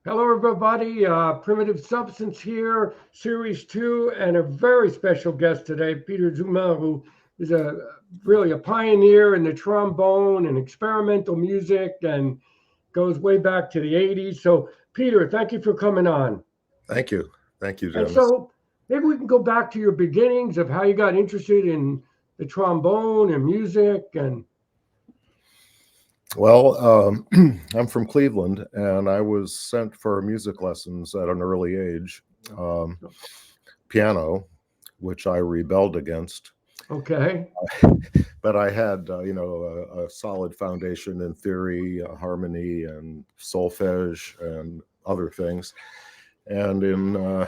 Hello, everybody. Primitive Substance here, Series 2, and a very special guest today, Peter Zummo, who is really a pioneer in the trombone and experimental music and goes way back to the 80s. So, Peter, thank you for coming on. Thank you. Thank you, And Dennis. so, maybe we can go back to your beginnings of how you got interested in the trombone and music. And Well, I'm from Cleveland, and I was sent for music lessons at an early age, um, piano, which I rebelled against. okay, But I had, a solid foundation in theory, harmony, and solfege, and other things. And in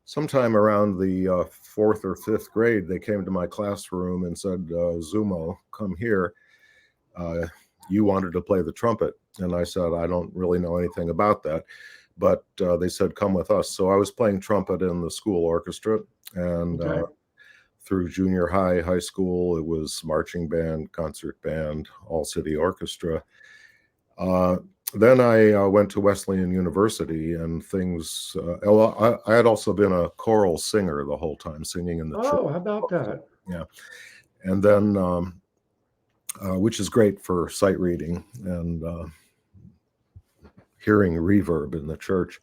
sometime around the fourth or fifth grade, they came to my classroom and said, "Zummo, come here. Uh, you wanted to play the trumpet." And I said, "I don't really know anything about that." But they said, "Come with us." So I was playing trumpet in the school orchestra. And okay, through junior high, high school, it was marching band, concert band, all city orchestra. Uh, then I went to Wesleyan University, and things. I had also been a choral singer the whole time, singing in the church. oh, how about that? Yeah. And then which is great for sight reading and hearing reverb in the church.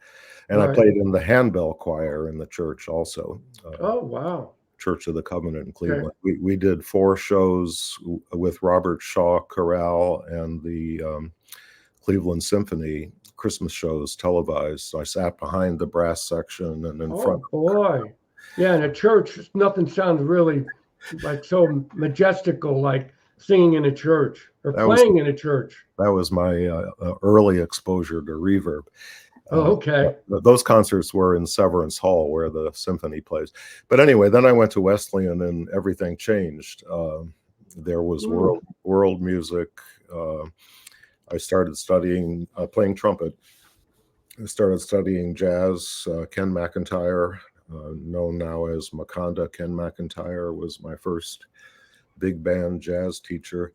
And I Right. played in the handbell choir in the church also, Oh, wow. Church of the Covenant in Okay. Cleveland. We did 4 shows with Robert Shaw Chorale and the Cleveland Symphony, Christmas shows televised. I sat behind the brass section and in front. Oh boy. Yeah, in a church, nothing sounds really like so majestical like singing in a church or That was playing in a church. my early exposure to reverb. Oh, Uh, okay. those concerts were in Severance Hall where the symphony plays. But anyway, then I went to Wesleyan and everything changed. There was Mm, world music. Uh, I started studying playing trumpet. I started studying jazz. Ken McIntyre, known now as Makonda Ken McIntyre, was my first big band jazz teacher.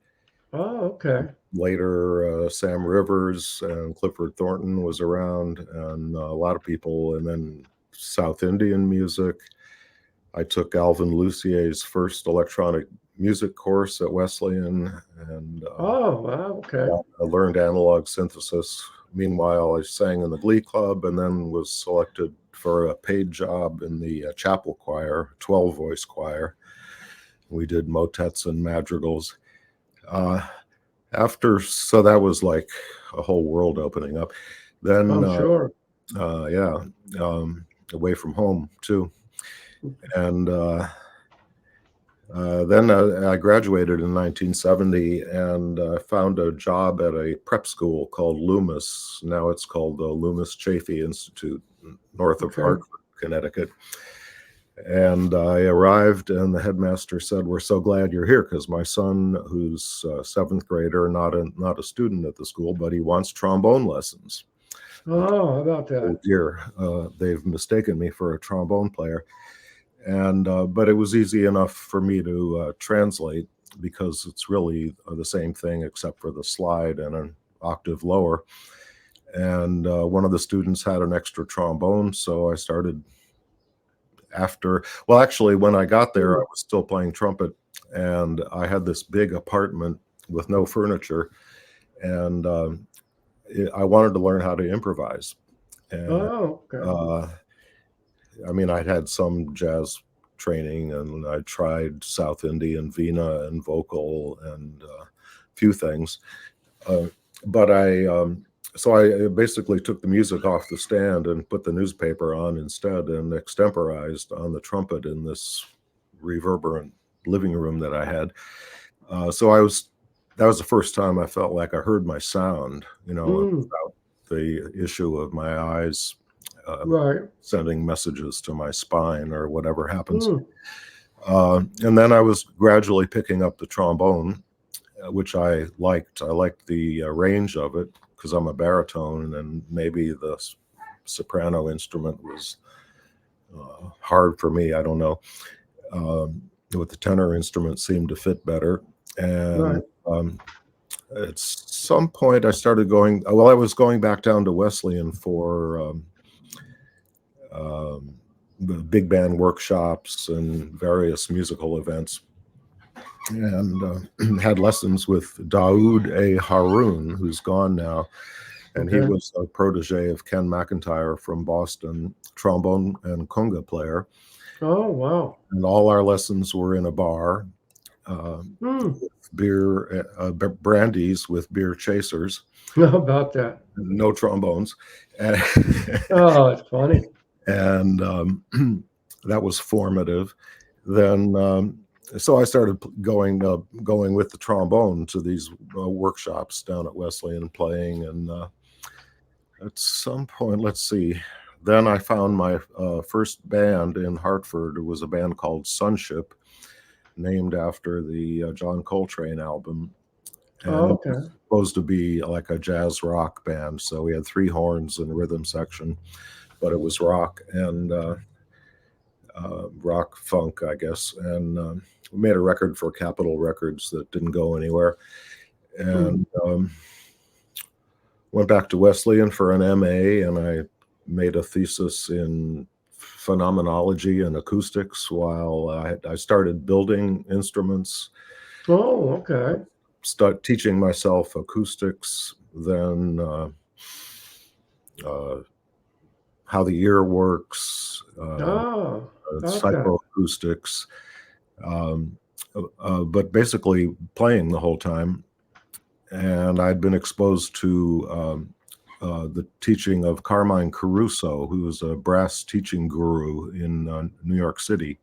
oh, okay. Later, Sam Rivers and Clifford Thornton was around, and a lot of people. And then South Indian music. I took Alvin Lucier's first electronic music course at Wesleyan, and Oh, wow, okay. I learned analog synthesis. Meanwhile, I sang in the Glee Club, and then was selected for a paid job in the chapel choir, 12-voice choir. We did motets and madrigals. Uh, so that was like a whole world opening up. Then, I'm sure. yeah, away from home too. And then I graduated in 1970 and found a job at a prep school called Loomis. Now it's called the Loomis Chaffee Institute, north of Okay. Hartford, Connecticut. And I arrived, and the headmaster said, "We're so glad you're here because my son, who's a seventh grader, not a student at the school, but he wants trombone lessons." Oh, how about Oh that? dear, they've mistaken me for a trombone player. And but it was easy enough for me to translate because it's really the same thing except for the slide and an octave lower. And one of the students had an extra trombone, so I started well, actually, when I got there, I Mm, was still playing trumpet, and I had this big apartment with no furniture, and I wanted to learn how to improvise. And oh, okay. uh, I mean, I'd had some jazz training, and I tried South Indian vina and vocal and a few things. Uh, but so I basically took the music off the stand and put the newspaper on instead and extemporized on the trumpet in this reverberant living room that I had. So that was the first time I felt like I heard my sound, Mm, without the issue of my eyes uh, right. sending messages to my spine or whatever happens. Mm, And then I was gradually picking up the trombone, which I liked. I liked the range of it because I'm a baritone, and maybe the soprano instrument was hard for me. I don't know. With the tenor instrument seemed to fit better. And right. At some point, I started going. Well, I was going back down to Wesleyan for the big band workshops and various musical events, and had lessons with Daoud A. Haroun, who's gone now. And he Okay. was a protege of Ken McIntyre from Boston, trombone and conga player. Oh, wow. And all our lessons were in a bar, uh, Hmm. beer, brandies with beer chasers, How about that? no trombones. And, Oh, it's funny. and that was formative. Then, so I started going with the trombone to these workshops down at Wesleyan playing, and at some point, let's see. Then I found my first band in Hartford. It was a band called Sunship, named after the John Coltrane album. And Oh, it was okay. supposed to be like a jazz rock band. So we had 3 horns and a rhythm section, but it was rock and rock funk, I guess. And we made a record for Capitol Records that didn't go anywhere. And went back to Wesleyan for an MA, and I made a thesis in phenomenology and acoustics while I started building instruments, Oh, okay. start teaching myself acoustics, then how the ear works, Oh, okay. psychoacoustics, but basically playing the whole time. And I'd been exposed to the teaching of Carmine Caruso, who was a brass teaching guru in New York City.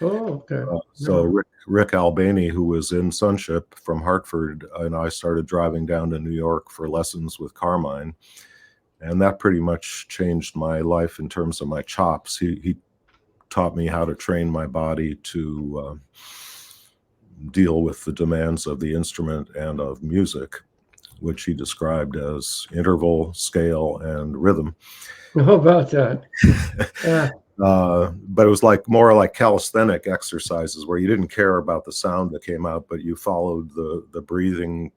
Oh, okay. So Yeah. Rick Albani, who was in Sunship from Hartford, and I started driving down to New York for lessons with Carmine. And that pretty much changed my life in terms of my chops. He taught me how to train my body to deal with the demands of the instrument and of music, which he described as interval, scale, and rhythm. How about that? Yeah. But it was like more like calisthenic exercises where you didn't care about the sound that came out, but you followed the breathing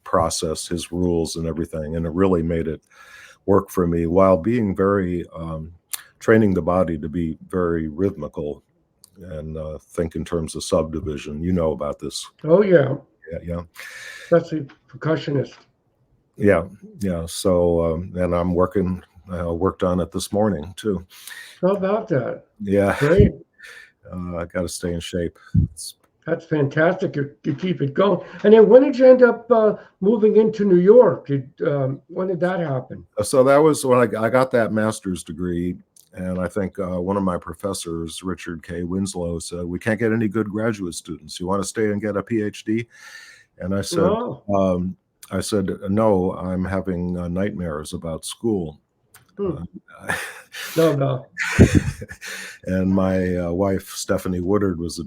process, his rules and everything. And it really made it work for me while being very, training the body to be very rhythmical and think in terms of subdivision. You know about this. Oh, yeah. Yeah. Especially percussionist. Yeah. So, and I'm worked on it this morning too. How about that? Yeah. Great. I got to stay in shape. That's fantastic. You keep it going. And then when did you end up moving into New York? When did that happen? So that was when I got that master's degree. And I think one of my professors, Richard K. Winslow, said, "We can't get any good graduate students. You want to stay and get a PhD?" And Oh, I said, "No, I'm having nightmares about school." hmm. No. And my wife, Stephanie Woodard, is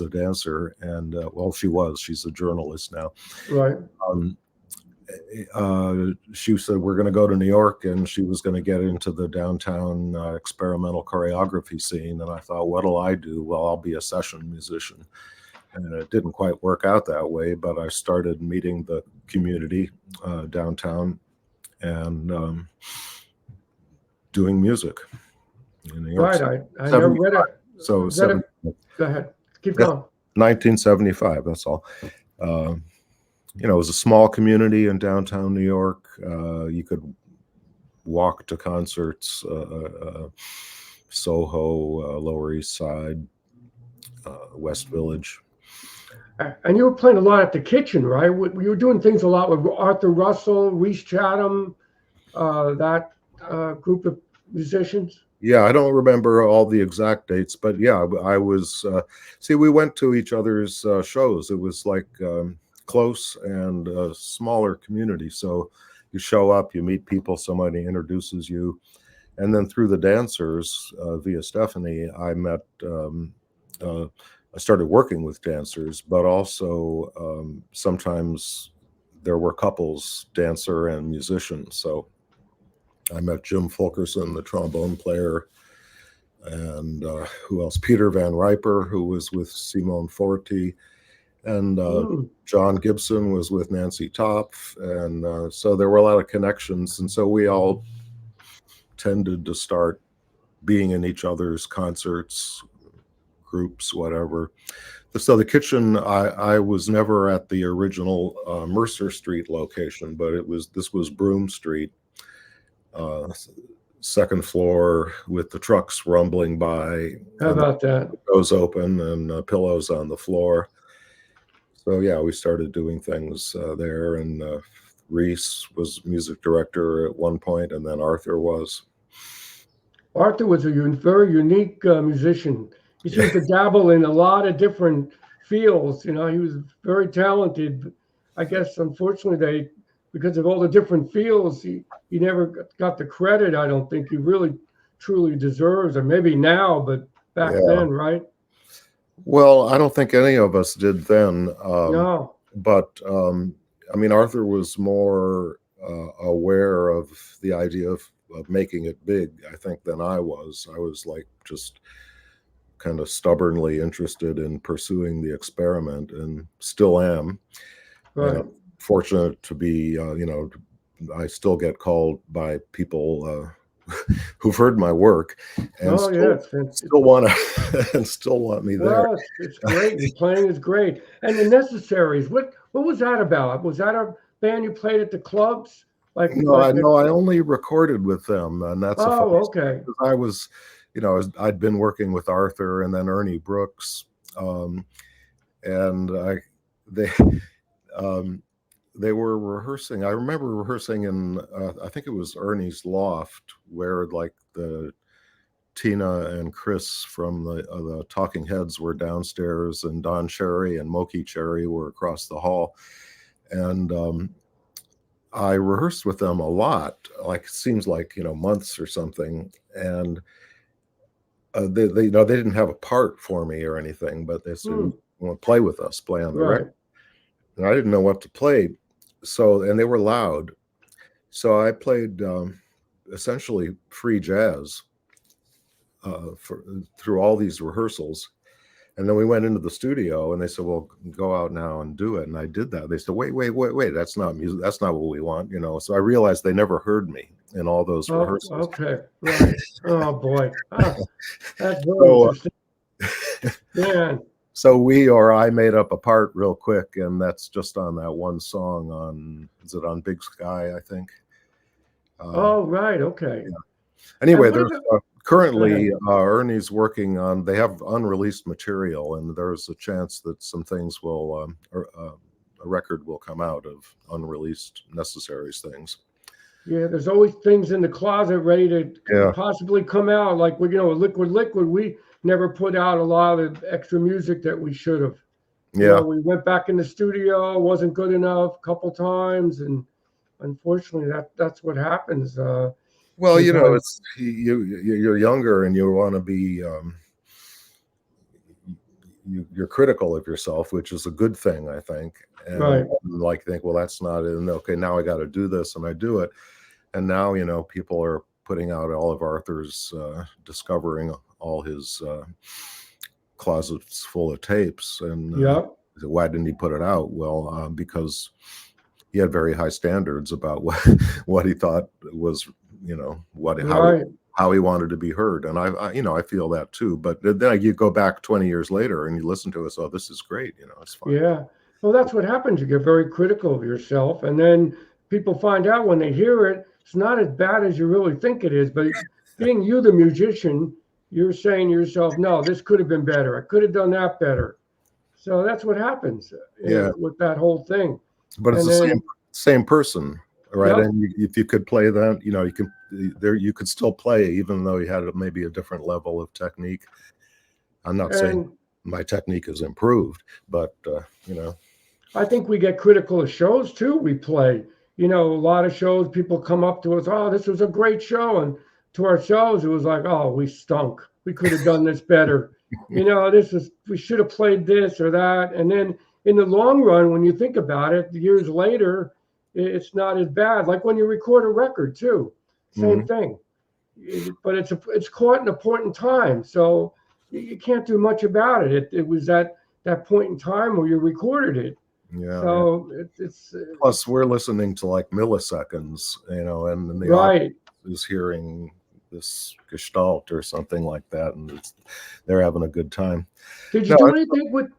a dancer, and well, she's a journalist now. Right. She said we're going to go to New York, and she was going to get into the downtown experimental choreography scene. And I thought, what'll I do? Well, I'll be a session musician. And it didn't quite work out that way, but I started meeting the community downtown and doing music in New York Right. City. I never read it. So Read it. Go ahead. Keep That's going. 1975. That's all. It was a small community in downtown New York. You could walk to concerts, Soho, Lower East Side, West Village. And you were playing a lot at the kitchen, right? You were doing things a lot with Arthur Russell, Reese Chatham, that group of musicians. Yeah, I don't remember all the exact dates, but yeah, I was. We went to each other's shows. It was like close and a smaller community. So you show up, you meet people, somebody introduces you, and then through the dancers via Stephanie, I met. I started working with dancers, but also sometimes there were couples, dancer and musician. So I met Jim Fulkerson, the trombone player, and who else? Peter Van Riper, who was with Simone Forti, And Mm. John Gibson was with Nancy Topf, and so there were a lot of connections, and so we all tended to start being in each other's concerts, groups, whatever. So the kitchen, I was never at the original Mercer Street location, but this was Broome Street, uh, second floor with the trucks rumbling by, How and the about that? windows open and pillows on the floor. So yeah, we started doing things there, and Reese was music director at one point, and then Arthur was. Arthur was a very unique musician. He seemed to dabble in a lot of different fields. You know, he was very talented. I guess, unfortunately, because of all the different fields, he never got the credit. I don't think he really truly deserves, or maybe now, but back Yeah. then, right? Well, I don't think any of us did then. No, But I mean, Arthur was more aware of the idea of making it big, I think, than I was. I was like just kind of stubbornly interested in pursuing the experiment, and still am. And right. I'm fortunate to be, I still get called by people who've heard my work and Oh, yeah, it's fantastic. still want to and still want me there. Well, it's great. Your playing is great. And the Necessaries, what was that about? Was that a band you played at the clubs? No, Like I only recorded with them, and that's a funny oh, story, okay. 'cause I was, I'd been working with Arthur and then Ernie Brooks, and they, um, they were rehearsing. I remember rehearsing in, I think it was Ernie's loft, where like the Tina and Chris from the Talking Heads were downstairs, and Don Cherry and Moki Cherry were across the hall, and I rehearsed with them a lot, like it seems like, months or something. And they didn't have a part for me or anything, but they said, Hmm, "You want to play with us, play on the record." right. And I didn't know what to play. So, and they were loud. So I played essentially free jazz through all these rehearsals. And then we went into the studio, and they said, "Well, go out now and do it." And I did that. They said, "Wait, that's not music. That's not what we want." So I realized they never heard me in all those Oh, rehearsals. okay. Right. Oh boy. Ah, that's very So, interesting. Man. so we or I made up a part real quick, and that's just on that one song is it on Big Sky, I think. Oh, right. Okay. And Anyway, what there's about go currently ahead. Ernie's working on. They have unreleased material, and there's a chance that some things a record will come out of unreleased Necessaries things. Yeah, there's always things in the closet ready to Yeah, possibly come out. Like with Liquid, we never put out a lot of extra music that we should have. yeah. We went back in the studio, wasn't good enough a couple times, and unfortunately, that's what happens. Well, Sometimes, it's you're younger and you want to be you're critical of yourself, which is a good thing, I think. And right? like think, well, that's not it. And okay, now I got to do this, and I do it. And now people are putting out all of Arthur's discovering all his closets full of tapes, and Yeah, why didn't he put it out? Well, because he had very high standards about what he thought was, what right. how he wanted to be heard. And I feel that too. But then you go back 20 years later and you listen to it, so this is great, it's fine. Yeah. Well, that's what happens. You get very critical of yourself, and then people find out when they hear it, it's not as bad as you really think it is. But being you, the musician, you're saying to yourself, no, this could have been better. I could have done that better. So that's what happens Yeah, with that whole thing. but it's And the same then, same person, right? yep. And if you could play that, you could still play even though you had maybe a different level of technique. I'm not saying And my technique is improved, but I think we get critical of shows too. We play, a lot of shows, people come up to us, oh, this was a great show. And to our shows, it was like, oh, we stunk. We could have done this better. We should have played this or that. And then in the long run, when you think about it, years later, it's not as bad. Like when you record a record too, same mhm. thing. But it's caught in a point in time. So you can't do much about it. It was that that point in time where you recorded it. Yeah. So it's Plus, we're listening to like milliseconds, and the right. is hearing this gestalt or something like that, and they're having a good time. Did you do anything with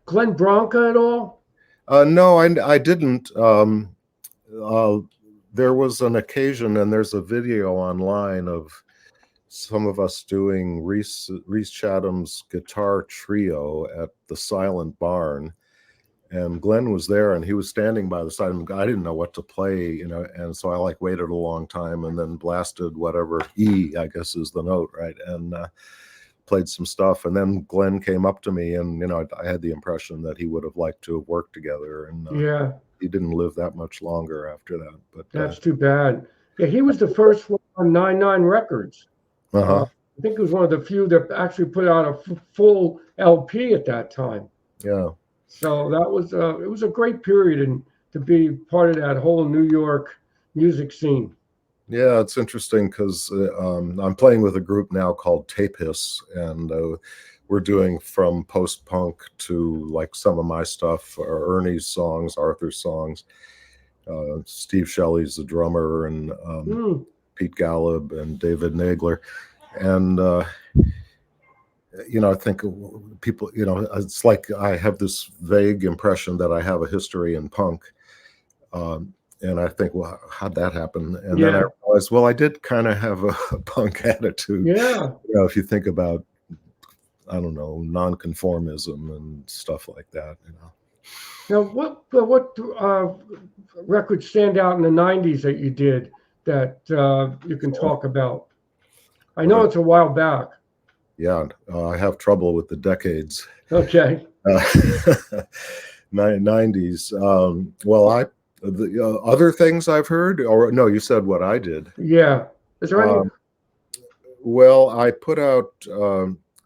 Glenn Branca at all? No, I didn't. There was an occasion, and there's a video online of some of us doing Reese Chatham's guitar trio at the Silent Barn. And Glenn was there, and he was standing by the side of him. I didn't know what to play, and so I waited a long time and then blasted whatever E, I guess is the note, right? And played some stuff. And then Glenn came up to me, and I had the impression that he would have liked to have worked together. And yeah, he didn't live that much longer after that. But that's too bad. Yeah, he was the first one on 99 Records. Uh-huh. I think it was one of the few that actually put out a full LP at that time. Yeah. So that was it was a great period and to be part of that whole New York music scene. Yeah, it's interesting because I'm playing with a group now called Tape Hiss, and we're doing from post-punk to like some of my stuff, or Ernie's songs, Arthur's songs. Steve Shelley's the drummer, and Pete Gallup and David Nagler. And I think people, it's like I have this vague impression that I have a history in punk. And I think, well, how'd that happen? And then I realized, well, I did kind of have a punk attitude. Yeah. If you think about, I don't know, nonconformism and stuff like that, Now, what records stand out in the 90s that you did that you can talk about? I know it's a while back. Yeah, I have trouble with the decades. Okay. 90s. Well, the other things I've heard, or no, you said what I did. Yeah. Is there any? Well, I put out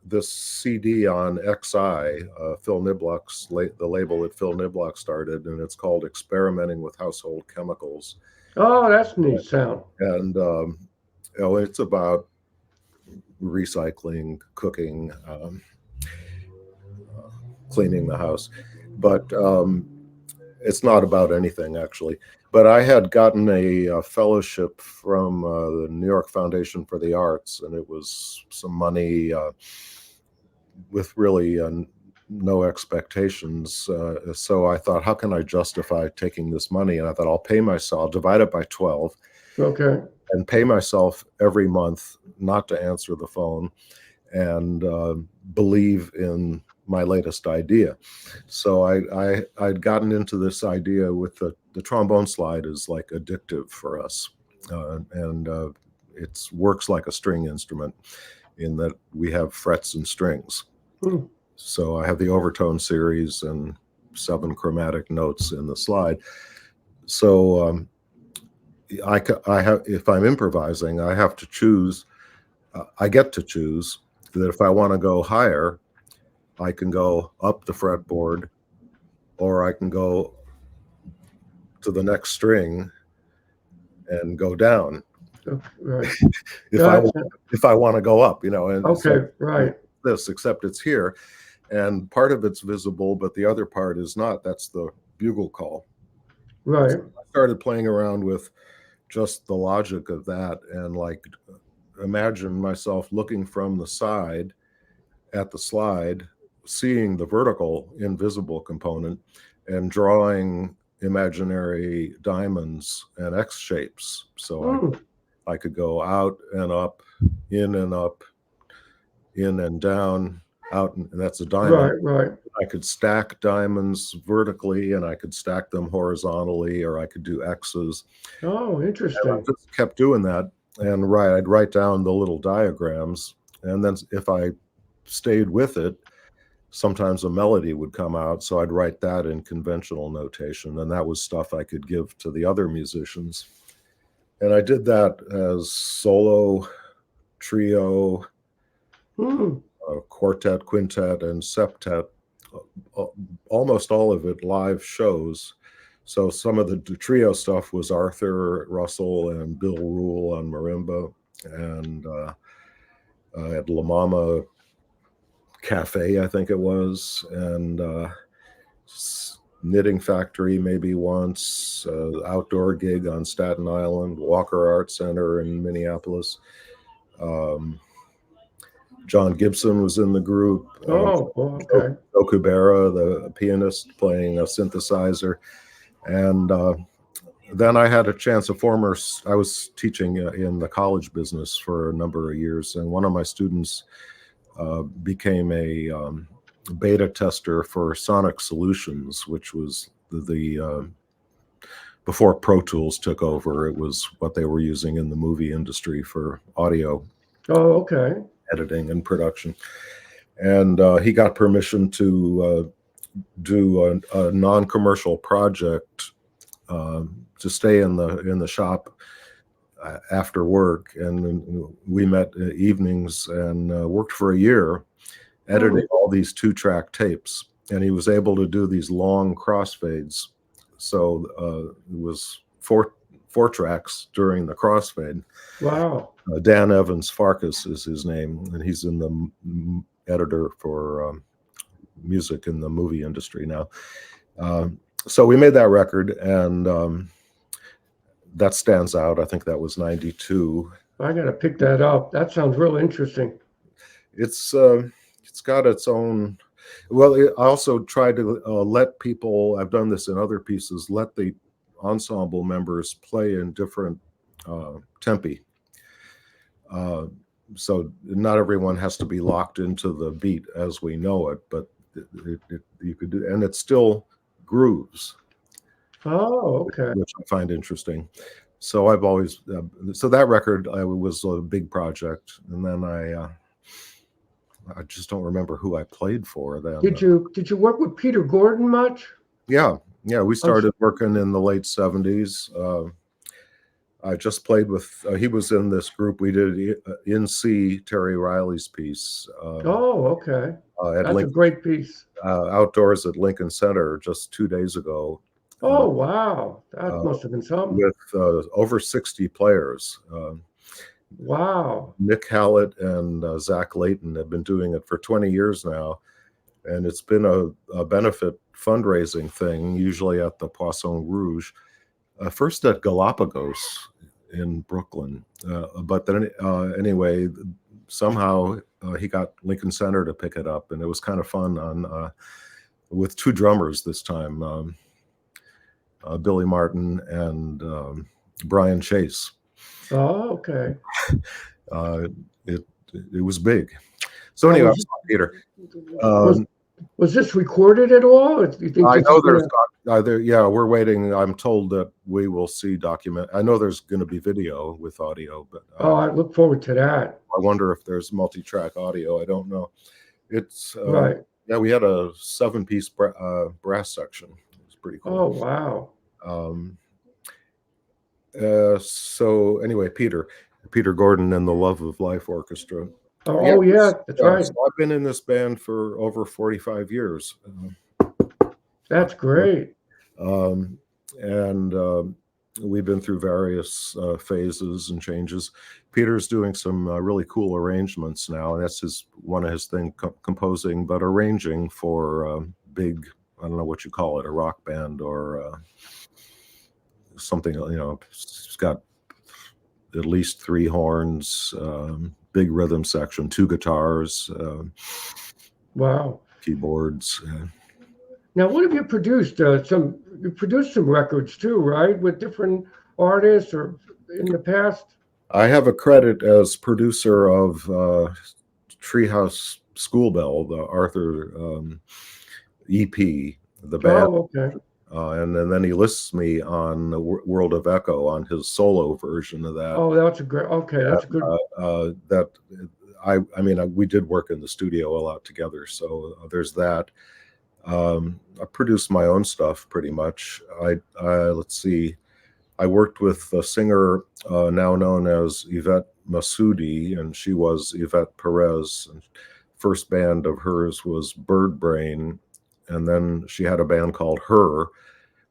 this CD on XI, Phil Niblock's, the label that Phil Niblock started, and it's called Experimenting with Household Chemicals. Oh, that's neat sound. And it's about recycling, cooking, cleaning the house, but it's not about anything actually. But I had gotten a fellowship from the New York Foundation for the Arts, and it was some money with really no expectations. So I thought, how can I justify taking this money? And I thought, I'll pay myself, I'll divide it by 12. Okay. And pay myself every month not to answer the phone, and believe in my layest idea. So I'd gotten into this idea with the trombone slide is like addictive for us, and it works like a string instrument in that we have frets and strings. So I have the overtone series and 7 chromatic notes in the slide. So I have, if I'm improvising, I have to choose. I get to choose that if I want to go higher, I can go up the fretboard, or I can go to the next string and go down. Right. if I want to go up, and okay, so right. This, except it's here, and part of it's visible, but the other part is not. That's the bugle call. Right. So I started playing around with just the logic of that, and like imagine myself looking from the side at the slide, seeing the vertical invisible component, and drawing imaginary diamonds and X shapes. So I could go out and up, in and up, in and down, out, and that's a diamond. Right. I could stack diamonds vertically, and I could stack them horizontally, or I could do X's. Oh, interesting. And I just kept doing that, and I'd write down the little diagrams, and then if I stayed with it, sometimes a melody would come out, so I'd write that in conventional notation, and that was stuff I could give to the other musicians. And I did that as solo, trio, quartet, quintet, and septet, almost all of it live shows. So some of the trio stuff was Arthur Russell and Bill Rule on marimba, and I had La Mama Café, I think it was, and knitting factory maybe once, outdoor gig on Staten Island, Walker Art Center in Minneapolis. John Gibson was in the group. Oh, okay. Joe Kubera, the pianist, playing a synthesizer. And then I had a chance, I was teaching in the college business for a number of years, and one of my students became a beta tester for Sonic Solutions, which was the before Pro Tools took over. It was what they were using in the movie industry for audio Okay. editing and production. And he got permission to do a non-commercial project to stay in the shop after work, and we met evenings and worked for a year editing all these 2-track tapes, and he was able to do these long crossfades. So it was four tracks during the crossfade. Wow. Dan Evans Farkas is his name, and he's in the editor for music in the movie industry now. So we made that record, and that stands out. I think that was 92. I got to pick that up. That sounds real interesting. It's got its own. Well, I also tried to let people. I've done this in other pieces. Let the ensemble members play in different tempi. So not everyone has to be locked into the beat as we know it, but you could do, and it still grooves. Oh, okay. Which I find interesting. So I've always so that record was a big project, and then I just don't remember who I played for then. Did you work with Peter Gordon much? Yeah, we started working in the late 70s. I just played with he was in this group. We did In C, Terry Riley's piece. Okay. That's Lincoln, a great piece. Outdoors at Lincoln Center just 2 days ago. Oh, wow. That must have been something. With over 60 players. Wow. Nick Hallett and Zach Layton have been doing it for 20 years now. And it's been a benefit fundraising thing, usually at the Poisson Rouge. First at Galapagos in Brooklyn. But then anyway, somehow he got Lincoln Center to pick it up. And it was kind of fun with 2 drummers this time. Billy Martin and Brian Chase. Oh, okay. It was big. So anyway, Peter. Was this recorded at all? Do you think I know we're waiting. I'm told that we will see I know there's going to be video with audio, but I look forward to that. I wonder if there's multi-track audio. I don't know. It's right. Yeah, we had a 7-piece brass section. It was pretty cool. Oh, wow. So anyway, Peter Gordon and the Love of Life Orchestra. Yeah, that's right. So I've been in this band for over 45 years. That's great. And we've been through various phases and changes. Peter's doing some really cool arrangements now, and that's one of his things, composing, but arranging for big, I don't know what you call it, a rock band or something, it's got at least 3 horns, big rhythm section, 2 guitars, wow, keyboards. Now, what have you produced? You produced some records too, right, with different artists or in the past? I have a credit as producer of Treehouse School Bell, the Arthur EP, the band. Oh, okay. And then he lists me on the World of Echo on his solo version of that. Oh, that's a great. Okay, that's a good. We did work in the studio a lot together, so there's that. I produced my own stuff pretty much. Let's see. I worked with a singer now known as Yvette Masudi, and she was Yvette Perez. And first band of hers was Bird Brain, and then she had a band called Her,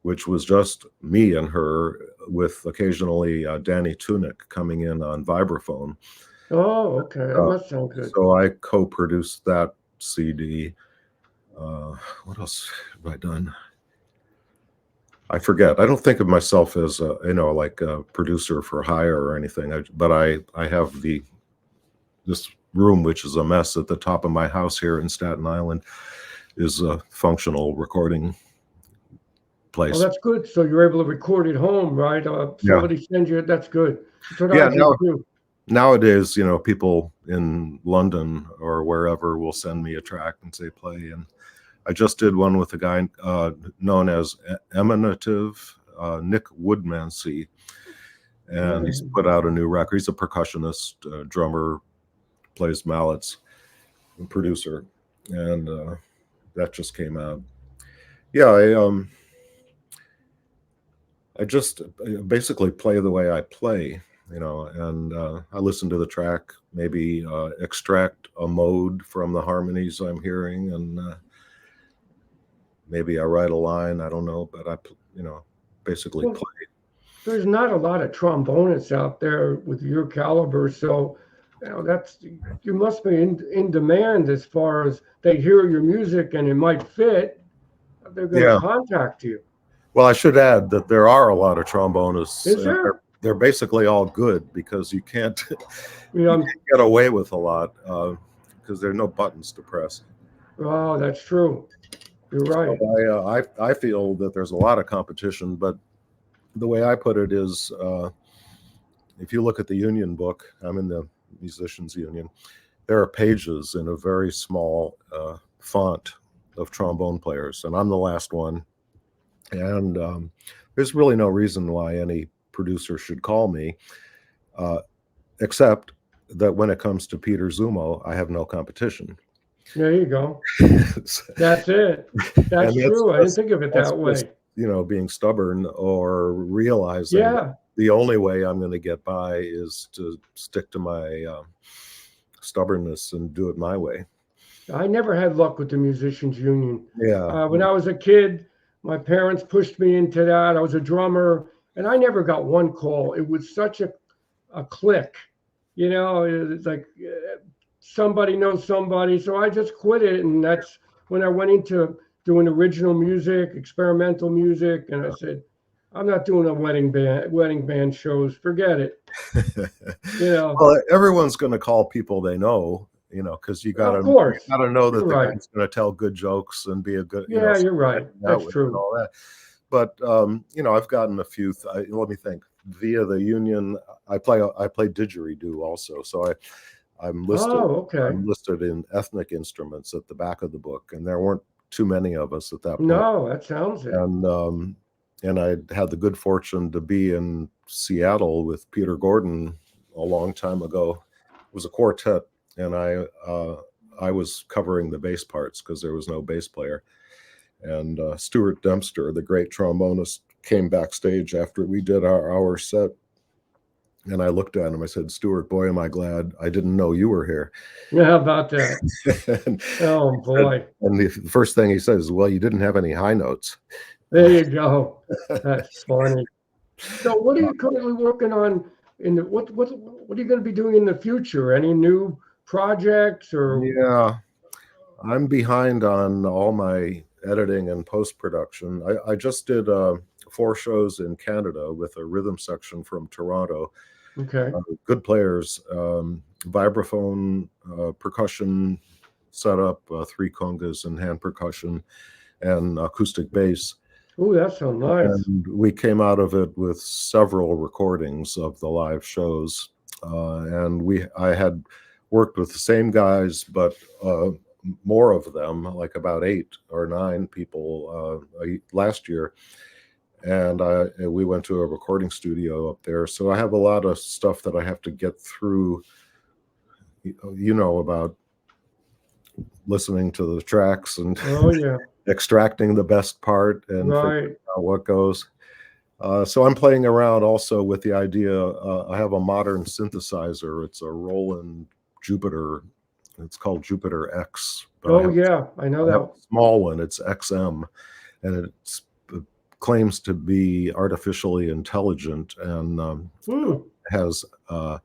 which was just me and her, with occasionally Danny Tunick coming in on vibraphone. Oh, okay. That must sound good. So I co-produced that CD. What else have I done? I forget. I don't think of myself as a, like a producer for hire or anything. But I have this room, which is a mess at the top of my house here in Staten Island, is a functional recording place. Oh, that's good. So you're able to record at home, right? Somebody sends you, that's good. That's what I do too. Nowadays, people in London or wherever will send me a track and say play. And I just did one with a guy known as Emanative, Nick Woodmansey, and he's put out a new record. He's a percussionist, drummer, plays mallets, and producer, and that just came out. Yeah, I just basically play the way I play. And I listen to the track, maybe extract a mode from the harmonies I'm hearing, and maybe I write a line. I don't know, but I, basically play. There's not a lot of trombonists out there with your caliber, so you must be in demand as far as they hear your music and it might fit. They're going to contact you. Well, I should add that there are a lot of trombonists. Is there? They're basically all good because you can't, you can't get away with a lot because there are no buttons to press. Oh, that's true. You're right. So I feel that there's a lot of competition, but the way I put it is, if you look at the union book, I'm in the Musicians Union, there are pages in a very small font of trombone players, and I'm the last one. And there's really no reason why any producer should call me, except that when it comes to Peter Zummo, I have no competition. There you go. That's it. That's true. I didn't think of it that way. Just, being stubborn or realizing that the only way I'm going to get by is to stick to my stubbornness and do it my way. I never had luck with the Musicians Union. Yeah. When I was a kid, my parents pushed me into that. I was a drummer, and I never got one call. It was such a click. It's like somebody knows somebody. So I just quit it, and that's when I went into doing original music, experimental music, and I said, I'm not doing a wedding band shows. Forget it. Well, everyone's going to call people they know. Because you got to know that the guy's going to tell good jokes and be a good. You're right. That's true. And all that. But I've gotten a few. Let me think. Via the union, I play didgeridoo also. So I'm listed. Oh, okay. I'm listed in ethnic instruments at the back of the book, and there weren't too many of us at that point. No, that sounds it. And I had the good fortune to be in Seattle with Peter Gordon a long time ago. It was a quartet. And I was covering the bass parts because there was no bass player. And Stuart Dempster, the great trombonist, came backstage after we did our hour set. And I looked at him. I said, Stuart, boy, am I glad I didn't know you were here. Yeah, how about that? Oh, boy. And the first thing he says is, well, you didn't have any high notes. There you go. That's funny. So what are you currently working on? What are you going to be doing in the future? Any new projects or? Yeah, I'm behind on all my editing and post-production. I just did 4 shows in Canada with a rhythm section from Toronto. Okay. Good players, vibraphone, percussion setup, 3 congas and hand percussion, and acoustic bass. Oh, that sounds nice. And we came out of it with several recordings of the live shows, and I had worked with the same guys, but more of them, like about 8 or 9 people last year. And we went to a recording studio up there. So I have a lot of stuff that I have to get through, about listening to the tracks and extracting the best part and figuring out what goes. So I'm playing around also with the idea. I have a modern synthesizer. It's a Roland Jupiter. It's called Jupiter X. I know that. Small one. It's XM, and it claims to be artificially intelligent and has a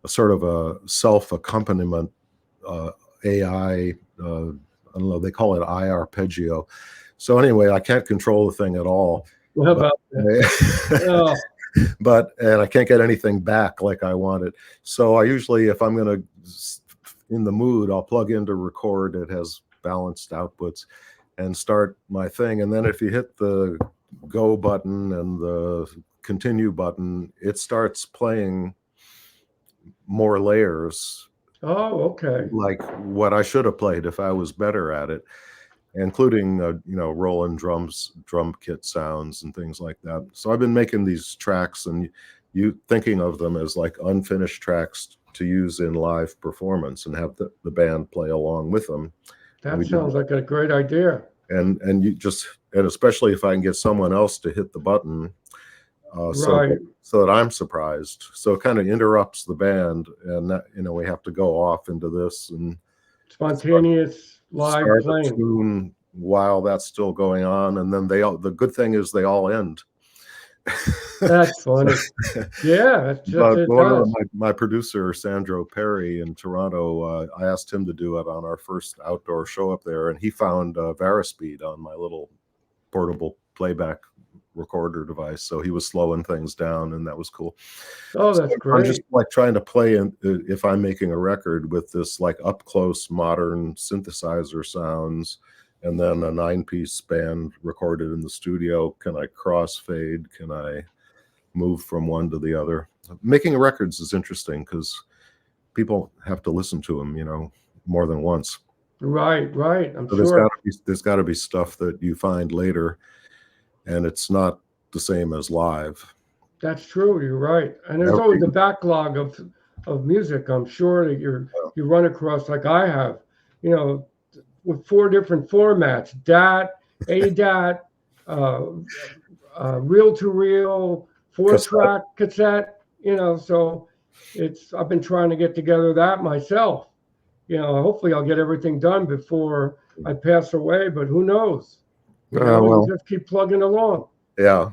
sort of a self-accompaniment AI I don't know, they call it arpeggio. So anyway, I can't control the thing at all. How about that? Oh, And I can't get anything back like I want it. So I usually, if I'm going to, in the mood, I'll plug into record. It has balanced outputs and start my thing. And then if you hit the go button and the continue button, it starts playing more layers. oh, okay. Like what I should have played if I was better at it, including Roland drum kit sounds and things like that. So I've been making these tracks and you thinking of them as like unfinished tracks to use in live performance and have the band play along with them. That sounds like a great idea. And especially if I can get someone else to hit the button, Right. so that I'm surprised. So it kind of interrupts the band, and that, we have to go off into this and Spontaneous live start a playing. tune while that's still going on, and then the good thing is they all end. That's funny. Yeah, But one of my producer, Sandro Perry in Toronto, I asked him to do it on our first outdoor show up there, and he found Varispeed on my little portable playback recorder device. So he was slowing things down, and that was cool. Oh, that's great. I'm just like trying to play if I'm making a record with this like up close modern synthesizer sounds, and then a 9-piece band recorded in the studio. Can I crossfade? Can I move from one to the other? Making records is interesting because people have to listen to them, more than once. Right. I'm So sure. there's got to be stuff that you find later, and it's not the same as live. That's true. You're right. And there's always a backlog of music. I'm sure that you run across, like I have, with 4 different formats: DAT, ADAT, reel-to-reel, 4-track cassette. So I've been trying to get together that myself. Hopefully I'll get everything done before I pass away, but who knows? We'll just keep plugging along. Yeah.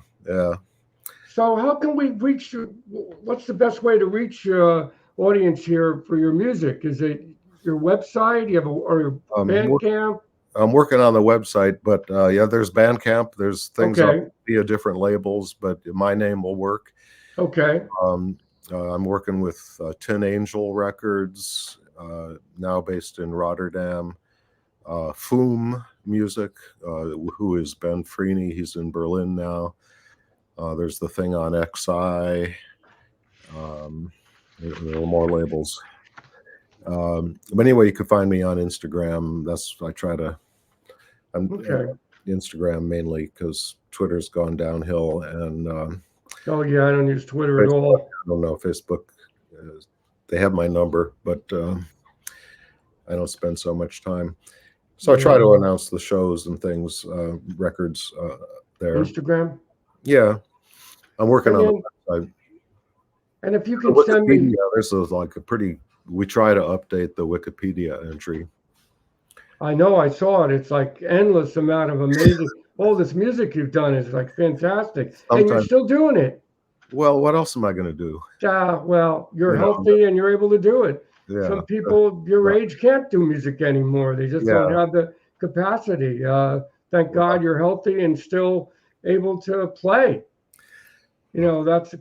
So how can we reach you? What's the best way to reach your audience here for your music? Is it your website? You have or your Bandcamp? I'm working on the website, but there's Bandcamp. There's things up via different labels, but my name will work. Okay. I'm working with Tin Angel Records, now based in Rotterdam. Foom Music, who is Ben Freeney. He's in Berlin now. There's the thing on XI. There are more labels. But anyway, you can find me on Instagram. I'm Instagram mainly because Twitter's gone downhill. And oh yeah, I don't use Twitter Facebook, at all. I don't know, Facebook. They have my number, but I don't spend so much time. So I try to announce the shows and things, records there. Instagram? Yeah. I'm working on the website. And if you can send me... This is like we try to update the Wikipedia entry. I know, I saw it. It's like endless amount of amazing... all this music you've done is like fantastic. And you're still doing it. Well, what else am I going to do? Well, you're healthy and you're able to do it. Yeah. Some people your age can't do music anymore. They just don't have the capacity. Thank God you're healthy and still able to play. That's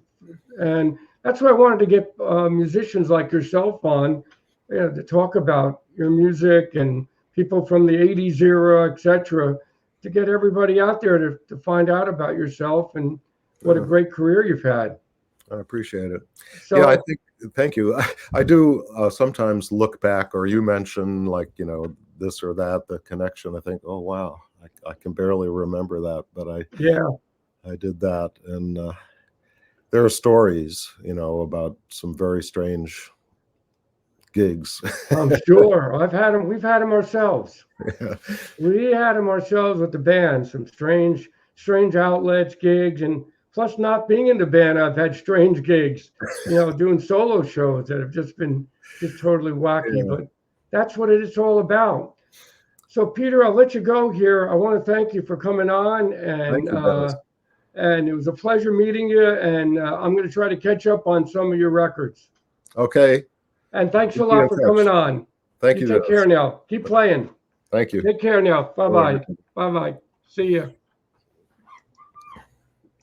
why I wanted to get musicians like yourself on, to talk about your music and people from the 80s era, etc., to get everybody out there to find out about yourself and what a great career you've had. I appreciate it. So, thank you. I do sometimes look back, or you mention like, this or that, the connection. I think, oh, wow, I can barely remember that, but I did that. And there are stories, about some very strange gigs. I'm sure. We've had them ourselves. Yeah. We had them ourselves with the band, some strange outlets, gigs, and plus not being in the band, I've had strange gigs, doing solo shows that have just been totally wacky, but that's what it's all about. So Peter, I'll let you go here. I want to thank you for coming on, and it was a pleasure meeting you, and I'm going to try to catch up on some of your records. Okay. And thanks a lot for coming on. Thank you. Take care now. Keep playing. Thank you. Take care now. Bye-bye. Bye-bye. See ya.